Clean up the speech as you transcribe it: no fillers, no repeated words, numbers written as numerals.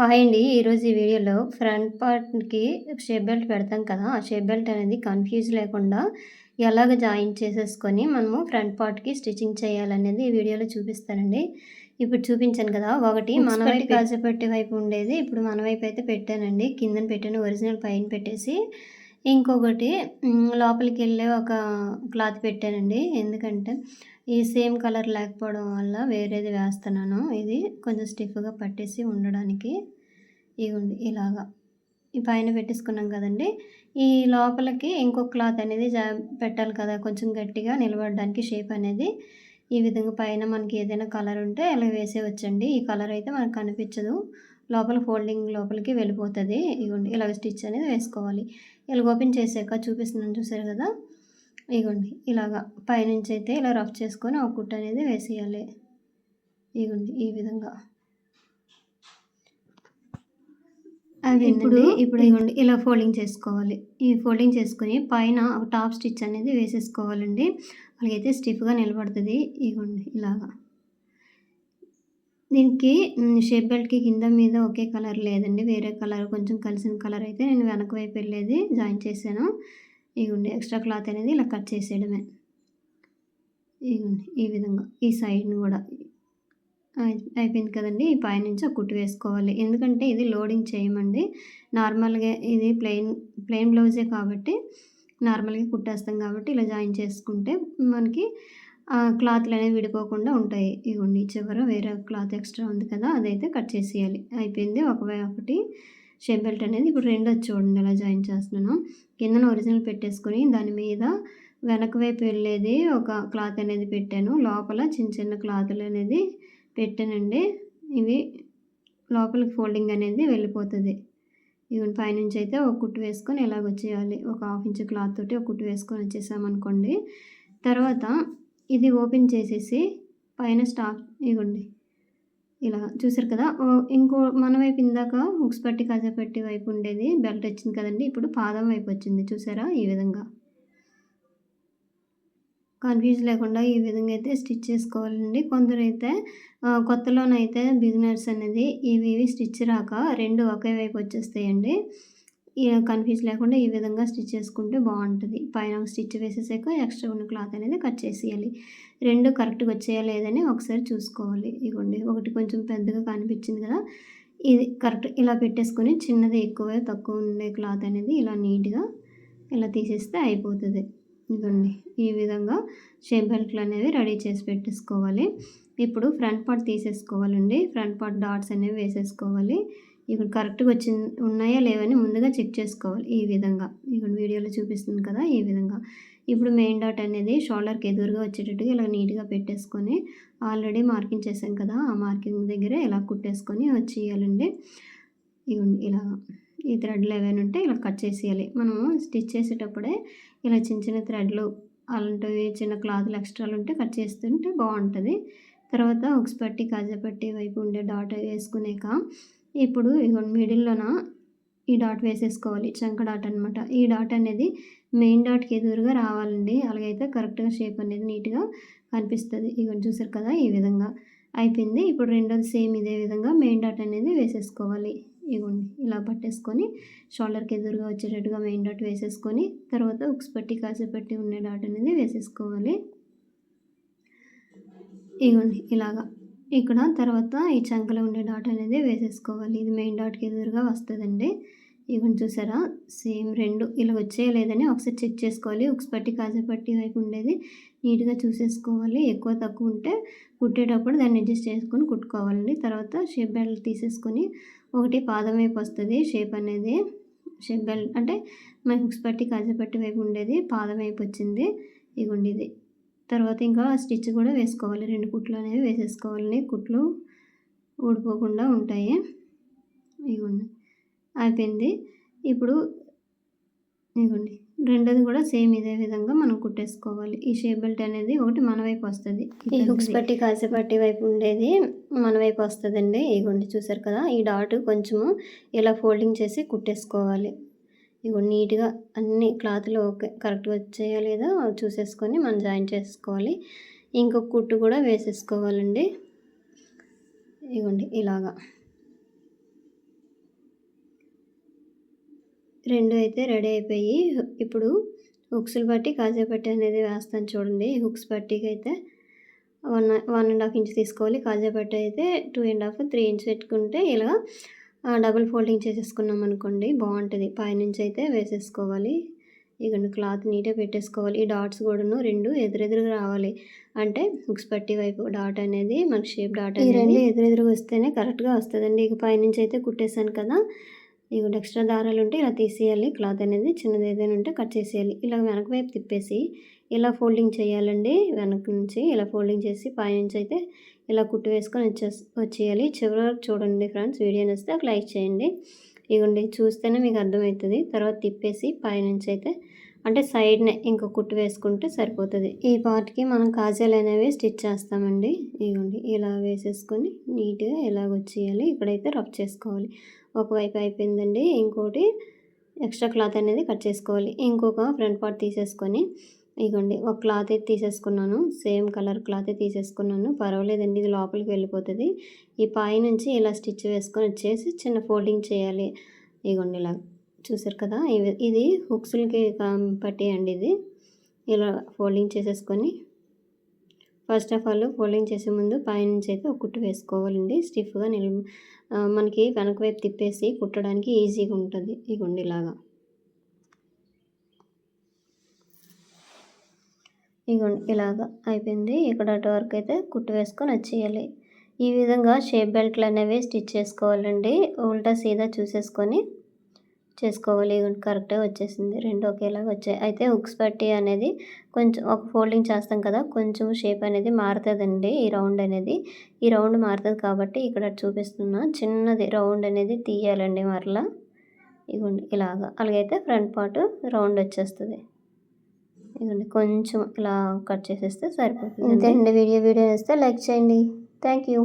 Hi అండి. ఈరోజు ఈ వీడియోలో ఫ్రంట్ పార్ట్‌కి షేప్ బెల్ట్ పెడతాం కదా! ఆ షేప్ బెల్ట్ అనేది కన్‌ఫ్యూజ్ లేకుండా ఎలాగ జాయిన్ చేసేసుకొని మనము ఫ్రంట్ పార్ట్‌కి స్టిచ్చింగ్ చేయాలనేది ఈ వీడియోలో చూపిస్తానండి. ఇప్పుడు చూపించాను కదా! ఒకటి మన వైపు కాజాపట్టి వైపు ఉండేది. ఇప్పుడు మన వైపు అయితే పెట్టానండి. కిందన పెట్టాను. ఒరిజినల్ పైన పెట్టేసి ఇంకొకటి లోపలికెళ్ళే ఒక క్లాత్ పెట్టానండి. ఎందుకంటే ఈ సేమ్ కలర్ లేకపోవడం వల్ల వేరేది వేస్తున్నాను. ఇది కొంచెం స్టిఫ్‌గా పట్టేసి ఉండడానికి. ఇగోండి ఇలాగా. ఈ పైన పెట్టేసుకున్నాం కదండీ! ఈ లోపలికి ఇంకో క్లాత్ అనేది పెట్టాలి కదా! కొంచెం గట్టిగా నిలబడడానికి షేప్ అనేది. ఈ విధంగా పైన మనకి ఏదైనా కలర్ ఉంటే అలా వేసేయొచ్చండి. ఈ కలర్ అయితే మనకు కనిపించదు. లోపల ఫోల్డింగ్ లోపలికి వెళ్ళిపోతది. ఇగోండి ఇలాగ స్టిచ్ అనేది వేసుకోవాలి. ఇలాగ ఓపెన్ చేసాక చూపిస్తున్నాను చూసారు కదా! ఇగోండి ఇలాగా పైనుంచి అయితే ఇలా రఫ్ చేసుకొని ఒక కుట్టు అనేది వేసేయాలి. ఇగోండి ఈ విధంగా. ఇప్పుడు ఇగోండి ఇలా ఫోల్డింగ్ చేసుకోవాలి. ఈ ఫోల్డింగ్ చేసుకొని పైన ఒక టాప్ స్టిచ్ అనేది వేసేసుకోవాలండి. అలాగైతే స్టిఫ్‌గా నిలబడుతది. ఇగోండి ఇలాగా. దీనికి షేప్ బెల్ట్‌కి కింద మీద ఒకే కలర్ లేదండి. వేరే కలర్ కొంచెం కలిసిన కలర్ అయితే నేను వెనక వైపు వెళ్ళేది జాయిన్ చేశాను. ఇగోండి ఎక్స్ట్రా క్లాత్ అనేది ఇలా కట్ చేసేయడమే. ఇగోండి ఈ విధంగా ఈ సైడ్‌ని కూడా అయిపోయింది కదండీ! ఈ పైనుంచి ఒక కుట్టు వేసుకోవాలి. ఎందుకంటే ఇది లోడింగ్ చేయమండి. నార్మల్‌గా ఇది ప్లెయిన్ బ్లౌజే కాబట్టి నార్మల్‌గా కుట్టేస్తాం కాబట్టి ఇలా జాయిన్ చేసుకుంటే మనకి క్లాత్‌లనేవి విడిపోకుండా ఉంటాయి. ఇగోండి చివర వేరే క్లాత్ ఎక్స్ట్రా ఉంది కదా! అదైతే కట్ చేసేయాలి. అయిపోయింది ఒకటి షేప్ బెల్ట్ అనేది. ఇప్పుడు రెండోది చూడండి ఎలా జాయిన్ చేస్తున్నానో. కిందన ఒరిజినల్ పెట్టేసుకొని దాని మీద వెనక వైపు వెళ్ళేది ఒక క్లాత్ అనేది పెట్టాను. లోపల చిన్న చిన్న క్లాతులు అనేది పెట్టానండి. ఇవి లోపలికి ఫోల్డింగ్ అనేది వెళ్ళిపోతది. ఇగోండి పైనుంచి అయితే ఒక కుట్టు వేసుకొని ఇలాగొచ్చేయాలి. ఒక 1/2 ఇంచ్ క్లాత్ తోటి ఒక కుట్టు వేసుకొని వచ్చేసామనుకోండి. తర్వాత ఇది ఓపెన్ చేసేసి పైన ఇగోండి ఇలా చూసారు కదా! ఇంకో మన వైపు ఇందాక హుక్స్ పట్టి కాజాపట్టి వైపు ఉండేది బెల్ట్ వచ్చింది కదండీ! ఇప్పుడు పాదం వైపు వచ్చింది చూసారా? ఈ విధంగా. కన్‌ఫ్యూజ్ లేకుండా ఈ విధంగా అయితే స్టిచ్ చేసుకోవాలండి. కొందరైతే కొత్తలోనైతే బిగినర్స్ అనేది ఇవి స్టిచ్ రాక 2 ఒకే వైపు వచ్చేస్తాయండి. కన్‌ఫ్యూజ్ లేకుండా ఈ విధంగా స్టిచ్ చేసుకుంటే బావుంటది. పైన ఒక స్టిచ్ వేసేసాక ఎక్స్ట్రా ఉన్న క్లాత్ అనేది కట్ చేసేయాలి. 2 కరెక్ట్‌గా వచ్చాయా లేదని ఒకసారి చూసుకోవాలి. ఇగోండి ఒకటి కొంచెం పెద్దగా కనిపించింది కదా! ఇది కరెక్ట్ ఇలా పెట్టేసుకొని చిన్నది ఎక్కువ తక్కువ ఉండే క్లాత్ అనేది ఇలా నీట్‌గా ఇలా తీసేస్తే అయిపోతది. ఇదండి ఈ విధంగా షేప్ బెల్ట్లు అనేవి రెడీ చేసి పెట్టేసుకోవాలి. ఇప్పుడు ఫ్రంట్ పార్ట్ తీసేసుకోవాలండి. ఫ్రంట్ పార్ట్ డాట్స్ అనేవి వేసేసుకోవాలి. ఇప్పుడు కరెక్ట్‌గా ఉన్నాయా లేవని ముందుగా చెక్ చేసుకోవాలి. ఈ విధంగా ఇక్కడ వీడియోలో చూపిస్తుంది కదా! ఈ విధంగా. ఇప్పుడు మెయిన్ డాట్ అనేది షోల్డర్‌కి ఎదురుగా వచ్చేటట్టుగా ఇలా నీట్‌గా పెట్టేసుకొని ఆల్రెడీ మార్కింగ్ చేసాం కదా! ఆ మార్కింగ్ దగ్గర ఇలా కుట్టేసుకొని వచ్చేయాలండి. ఇగోండి ఇలా ఈ థ్రెడ్‌లు ఏవైనా ఉంటే ఇలా కట్ చేసేయాలి. మనము స్టిచ్ చేసేటప్పుడే ఇలా చిన్న చిన్న థ్రెడ్‌లు అలాంటివి చిన్న క్లాత్‌లు ఎక్స్ట్రాలు ఉంటే కట్ చేస్తుంటే బావుంటది. తర్వాత హుక్స్ పట్టి, కాజా పట్టి వైపు ఉండే డాట్ వేసుకునేక ఇప్పుడు ఇగోండి మిడిల్‌లోన ఈ డాట్ వేసేసుకోవాలి. చంక డాట్ అనమాట. ఈ డాట్ అనేది మెయిన్ డాట్‌కి ఎదురుగా రావాలండి. అలాగైతే కరెక్ట్‌గా షేప్ అనేది నీట్‌గా కనిపిస్తది. ఇగోండి చూసారు కదా! ఈ విధంగా అయిపోయింది. ఇప్పుడు రెండోది సేమ్ ఇదే విధంగా మెయిన్ డాట్ అనేది వేసేసుకోవాలి. ఇగోండి ఇలా పట్టేసుకొని షోల్డర్‌కి ఎదురుగా వచ్చేటట్టుగా మెయిన్ డాట్ వేసేసుకొని తర్వాత హుక్స్ పట్టి, కాజా పట్టి ఉన్న డాట్ అనేది వేసేసుకోవాలి. ఇగోండి ఇలాగా. ఇక్కడ తర్వాత ఈ చంకలో ఉండే డాట్ అనేది వేసేసుకోవాలి. ఇది మెయిన్ డాట్‌కి ఎదురుగా వస్తదండి. ఇగోండి చూసారా? సేమ్ 2 ఇలా వచ్చాయా లేదని ఒకసారి చెక్ చేసుకోవాలి. హుక్స్ పట్టి, కాజా పట్టి వైపు ఉండేది నీట్‌గా చూసేసుకోవాలి. ఎక్కువ తక్కువ ఉంటే కుట్టేటప్పుడు దాన్ని అడ్జస్ట్ చేసుకొని కుట్టుకోవాలండి. తర్వాత షేప్ బెల్ట్ తీసేసుకొని ఒకటి పాదం వైపు వస్తది షేప్ అనేది. షేప్ బెల్ట్ అంటే మనకి హుక్స్ పట్టి, కాజా పట్టి వైపు ఉండేది పాదం వైపు వచ్చింది. ఇగోండి ఇది. తర్వాత ఇంకా స్టిచ్ కూడా వేసుకోవాలి. 2 కుట్లు అనేవి వేసేసుకోవాలండి. కుట్లు ఊడిపోకుండా ఉంటాయి. ఇగోండి అయిపోయింది. ఇప్పుడు ఇగోండి రెండోది కూడా సేమ్ ఇదే విధంగా మనం కుట్టేసుకోవాలి. ఈ షేప్ బెల్ట్ అనేది ఒకటి మన వైపు వస్తది. ఈ హుక్స్ పట్టి, కాజా పట్టి వైపు ఉండేది మన వైపు వస్తదండి. ఇగోండి చూసారు కదా! ఈ డాట్ కొంచెము ఇలా ఫోల్డింగ్ చేసి కుట్టేసుకోవాలి. ఇగో నీట్‌గా అన్ని క్లాత్‌లు ఓకే కరెక్ట్‌గా వచ్చాయా లేదా చూసేసుకొని మనం జాయిన్ చేసుకోవాలి. ఇంకొక కుట్టు కూడా వేసేసుకోవాలండి. ఇగోండి ఇలాగా. 2 అయితే రెడీ అయిపోయి ఇప్పుడు హుక్స్‌లు పట్టి కాజా పట్టీ అనేది వేస్తాను చూడండి. హుక్స్ పట్టీకైతే 1.5 ఇంచ్ తీసుకోవాలి. కాజా పట్టీ అయితే 2.5, 3 ఇంచ్ పెట్టుకుంటే ఇలా డబుల్ ఫోల్డింగ్ చేసేసుకున్నాం అనుకోండి బావుంటది. పైనుంచి అయితే వేసేసుకోవాలి. ఇగోండి క్లాత్ నీట్‌గా పెట్టేసుకోవాలి. ఈ డాట్స్ కూడాను 2 ఎదురెదురుగా రావాలి. అంటే హుక్స్ పట్టీ వైపు డాట్ అనేది మనకి షేప్ డాట్ అనేది ఈ 2 ఎదురెదురుగా వస్తేనే కరెక్ట్‌గా వస్తదండి. ఇక పైనుంచి అయితే కుట్టేసాను కదా! ఇగోండి ఎక్స్ట్రా దారాలు ఉంటే ఇలా తీసేయాలి. క్లాత్ అనేది చిన్నది ఏదైనా ఉంటే కట్ చేసేయాలి. ఇలా వెనక వైపు తిప్పేసి ఇలా ఫోల్డింగ్ చేయాలండి. వెనక నుంచి ఇలా ఫోల్డింగ్ చేసి పైనుంచి అయితే ఇలా కుట్టు వేసుకొని వచ్చేయాలి. చివరి వరకు చూడండి ఫ్రెండ్స్. వీడియో నచ్చితే ఒక లైక్ చేయండి. ఇగోండి చూస్తేనే మీకు అర్థమవుతది. తర్వాత తిప్పేసి పైనుంచి అయితే అంటే సైడ్‌నే ఇంకో కుట్టు వేసుకుంటే సరిపోతది. ఈ పార్ట్‌కి మనం కాజాలనేవి స్టిచ్ చేస్తామండి. ఇగోండి ఇలా వేసేసుకొని నీట్‌గా ఇలాగొచ్చేయాలి. ఇక్కడైతే రఫ్ చేసుకోవాలి. ఒకవైపు అయిపోయిందండి. ఇంకోటి ఎక్స్ట్రా క్లాత్ అనేది కట్ చేసుకోవాలి. ఇంకొక ఫ్రంట్ పార్ట్ తీసేసుకొని ఇగోండి ఒక క్లాత్ అయితే తీసేసుకున్నాను. సేమ్ కలర్ క్లాతే తీసేసుకున్నాను. పర్వాలేదండి ఇది లోపలికి వెళ్ళిపోతది. ఈ పైనుంచి ఇలా స్టిచ్ వేసుకొని వచ్చేసి చిన్న ఫోల్డింగ్ చేయాలి. ఇగోండి ఇలా చూసారు కదా! ఇది హుక్స్‌లకి పట్టీ అండి ఇది. ఇలా ఫోల్డింగ్ చేసేసుకొని ఫస్ట్ ఆఫ్ ఆల్ ఫోల్డింగ్ చేసే ముందు పైనుంచి అయితే ఒక కుట్టు వేసుకోవాలండి. స్టిఫ్‌గా మనకి వెనక వైపు తిప్పేసి కుట్టడానికి ఈజీగా ఉంటది. ఇగోండి ఇలాగా. ఇగోండి ఇలాగా అయిపోయింది. ఇక్కడ అటు వరకు అయితే కుట్టు వేసుకొని వచ్చేయాలి. ఈ విధంగా షేప్ బెల్ట్లు అనేవి స్టిచ్ చేసుకోవాలండి. ఉల్టా సీదా చూసేసుకొని చేసుకోవాలి. ఇగోండి కరెక్ట్‌గా వచ్చేసింది. 2 ఒకేలాగా వచ్చాయి. అయితే హుక్స్ పట్టీ అనేది కొంచెం ఒక ఫోల్డింగ్ చేస్తాం కదా! కొంచెం షేప్ అనేది మారుతదండి. ఈ రౌండ్ అనేది. ఈ రౌండ్ మారుతది కాబట్టి ఇక్కడ చూపిస్తున్నా చిన్నది రౌండ్ అనేది తీయాలండి మరలా. ఇగోండి ఇలాగా. అలాగైతే ఫ్రంట్ పార్ట్ రౌండ్ వచ్చేస్తది. ఇగోండి కొంచెం ఇలా కట్ చేసేస్తే సరిపోతుంది. ఇంతేనండి వీడియో నచ్చితే లైక్ చేయండి. Thank you.